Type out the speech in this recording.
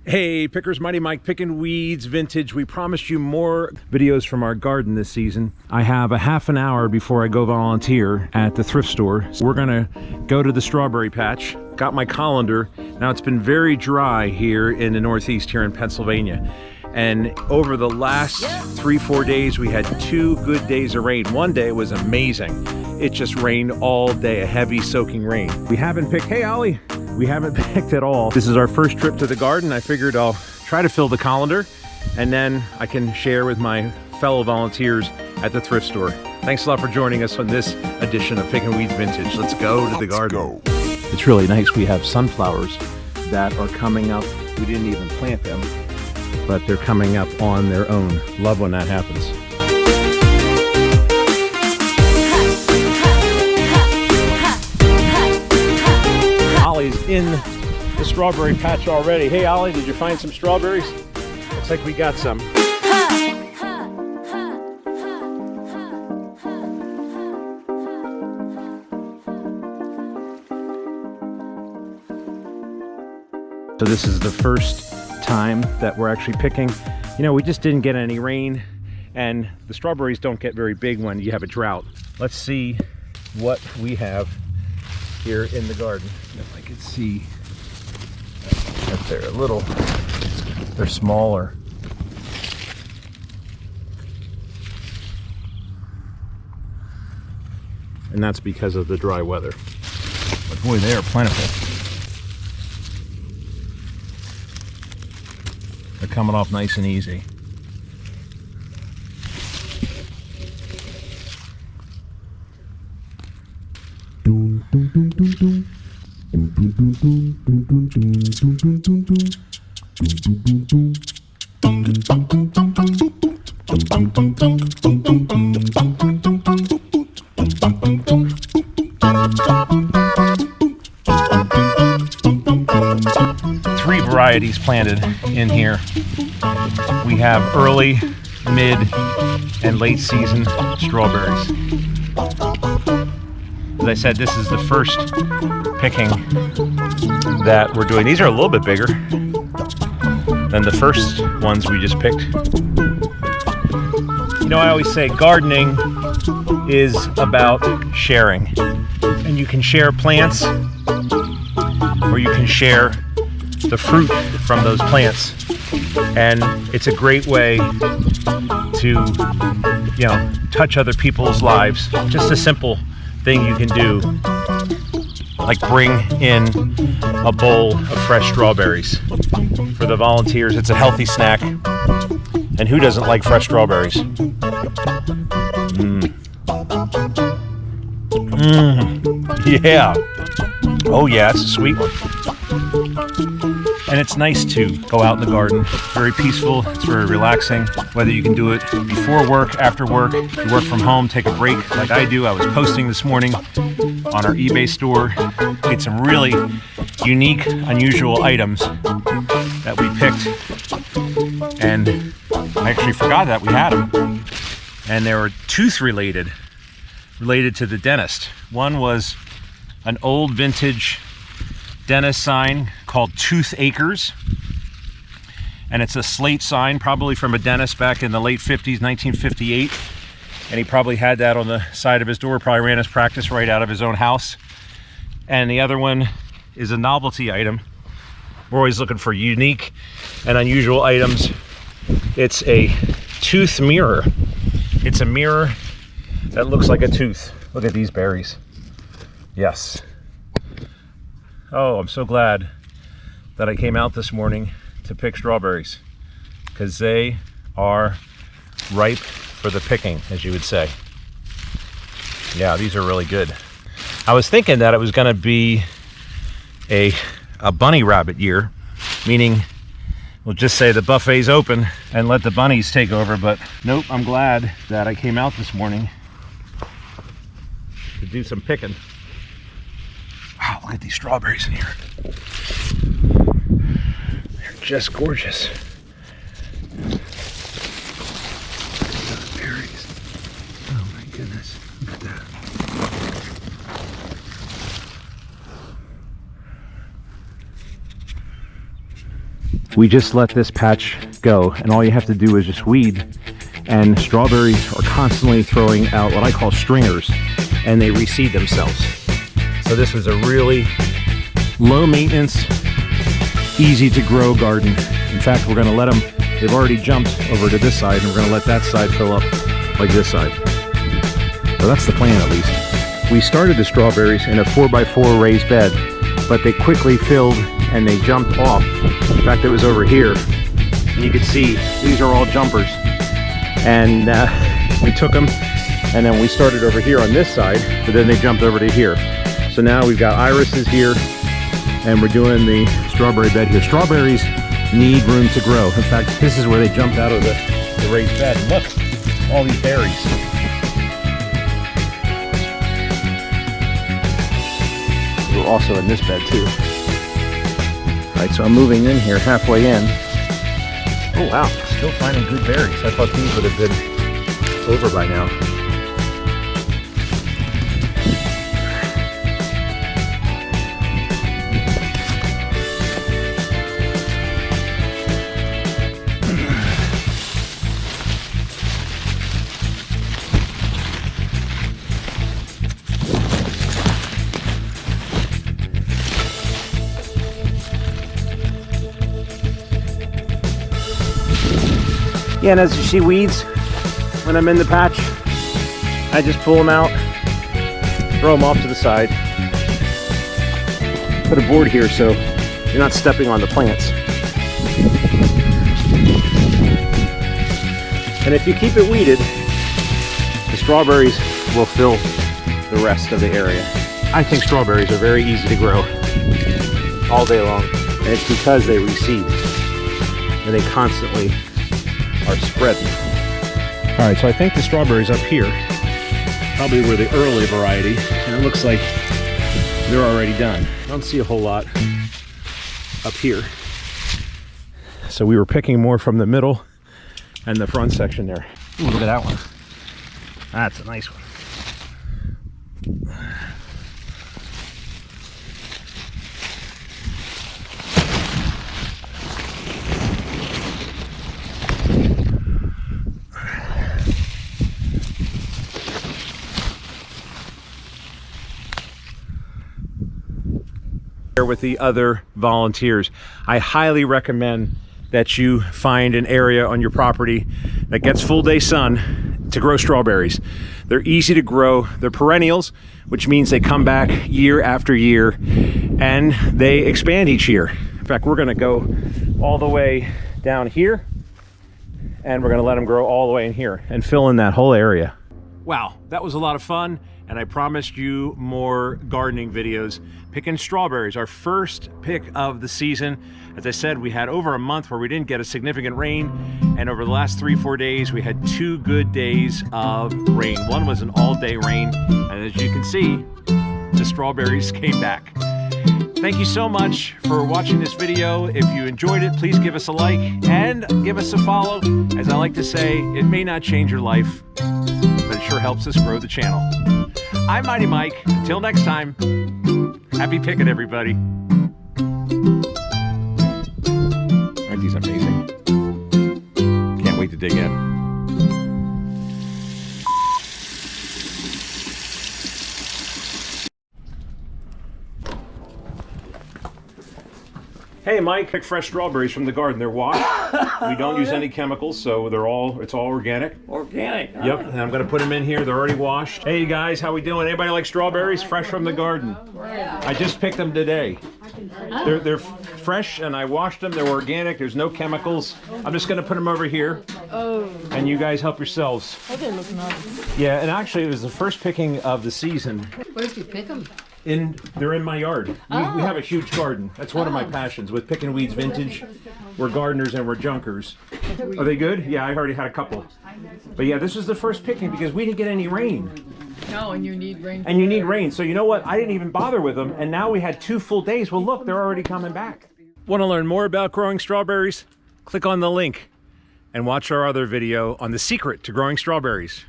Hey pickers, Mighty Mike picking weeds vintage. We promised you more videos from our garden this season. I have a half an hour before I go volunteer at the thrift store. We're gonna go to the strawberry patch. Got my colander. Now it's been very dry here in the Northeast here in Pennsylvania. And over the last 3-4 days, we had 2 good days of rain. One day was amazing. It just rained all day, a heavy soaking rain. We haven't picked, hey Ollie, we haven't picked at all. This is our first trip to the garden. I figured I'll try to fill the colander and then I can share with my fellow volunteers at the thrift store. Thanks a lot for joining us on this edition of Pickin' Weeds Vintage. Let's go to the garden. It's really nice. We have sunflowers that are coming up. We didn't even plant them, but they're coming up on their own. Love when that happens. Ollie's in the strawberry patch already. Hey Ollie, did you find some strawberries? Looks like we got some. So this is the first time that we're actually picking. You know, we just didn't get any rain and the strawberries don't get very big when you have a drought. Let's see what we have here in the garden. If I could see that they're a little, they're smaller. And that's because of the dry weather. But boy, they are plentiful. They're coming off nice and easy. Three varieties planted in here. We have early, mid, and late season strawberries. As I said, this is the first picking that we're doing. These are a little bit bigger than the first ones we just picked. You know, I always say gardening is about sharing. And you can share plants or you can share the fruit from those plants. And it's a great way to, you know, touch other people's lives. Just a simple thing you can do, like bring in a bowl of fresh strawberries for the volunteers. It's a healthy snack, and who doesn't like fresh strawberries? Yeah. Oh yeah, it's a sweet one. And it's nice to go out in the garden. Very peaceful, it's very relaxing. Whether you can do it before work, after work, you work from home, take a break like I do. I was posting this morning on our eBay store. Made some really unique, unusual items that we picked. And I actually forgot that we had them. And they were tooth related to the dentist. One was an old vintage dentist sign called Tooth Acres, and it's a slate sign, probably from a dentist back in the late 50s, 1958, and he probably had that on the side of his door, probably ran his practice right out of his own house. And the other one is a novelty item. We're always looking for unique and unusual items. It's a tooth mirror. It's a mirror that looks like a tooth. Look at these berries. Yes. Oh, I'm so glad that I came out this morning to pick strawberries, because they are ripe for the picking, as you would say. Yeah, these are really good. I was thinking that it was going to be a bunny rabbit year, meaning we'll just say the buffet's open and let the bunnies take over, but nope, I'm glad that I came out this morning to do some picking. Wow, look at these strawberries in here. They're just gorgeous. Berries. Oh my goodness, look at that. We just let this patch go, and all you have to do is just weed. And strawberries are constantly throwing out what I call stringers, and they reseed themselves. So this was a really low maintenance, easy to grow garden. In fact, we're gonna let them, they've already jumped over to this side, and we're gonna let that side fill up like this side. So that's the plan, at least. We started the strawberries in a 4x4 raised bed, but they quickly filled and they jumped off. In fact, it was over here. And you can see these are all jumpers. And we took them, and then we started over here on this side, but then they jumped over to here. So now we've got irises here, and we're doing the strawberry bed here. Strawberries need room to grow. In fact, this is where they jumped out of the raised bed. And look, all these berries. We're also in this bed too. All right, so I'm moving in here, halfway in. Oh wow, still finding good berries. I thought these would have been over by now. Yeah, and as you see weeds, when I'm in the patch, I just pull them out, throw them off to the side, put a board here so you're not stepping on the plants. And if you keep it weeded, the strawberries will fill the rest of the area. I think strawberries are very easy to grow all day long, and it's because they reseed and they constantly are spreading. All right, so I think the strawberries up here probably were the early variety, and it looks like they're already done. I don't see a whole lot up here. So we were picking more from the middle and the front section there. Ooh, look at that one. That's a nice one. With the other volunteers, I highly recommend that you find an area on your property that gets full day sun to grow strawberries. They're easy to grow, they're perennials, which means they come back year after year and they expand each year. In fact, we're going to go all the way down here and we're going to let them grow all the way in here and fill in that whole area. Wow, that was a lot of fun, and I promised you more gardening videos. Picking strawberries, our first pick of the season. As I said, we had over a month where we didn't get a significant rain, and over the last 3-4 days we had 2 good days of rain. One was an all-day rain, and as you can see, the strawberries came back. Thank you so much for watching this video. If you enjoyed it, please give us a like and give us a follow. As I like to say, it may not change your life, but it sure helps us grow the channel. I'm Mighty Mike. Until next time, happy picking, everybody. Aren't these amazing? Can't wait to dig in. Hey Mike, pick fresh strawberries from the garden. They're washed. We don't use any chemicals, so it's all organic. Organic. Yep, and I'm gonna put them in here. They're already washed. Hey guys, how we doing? Anybody like strawberries fresh from the garden? I just picked them today. They're fresh, and I washed them. They're organic. There's no chemicals. I'm just gonna put them over here. Oh. And you guys help yourselves. Oh, they look nice. Yeah, and actually it was the first picking of the season. Where did you pick them? They're in my yard. We have a huge garden. That's one of my passions with Pickin' Weeds Vintage. We're gardeners and we're junkers. Are they good? Yeah, I already had a couple. But yeah, this was the first picking because we didn't get any rain. No, and you need rain. And you need rain. So you know what? I didn't even bother with them. And now we had 2 full days. Well, look, they're already coming back. Want to learn more about growing strawberries? Click on the link and watch our other video on the secret to growing strawberries.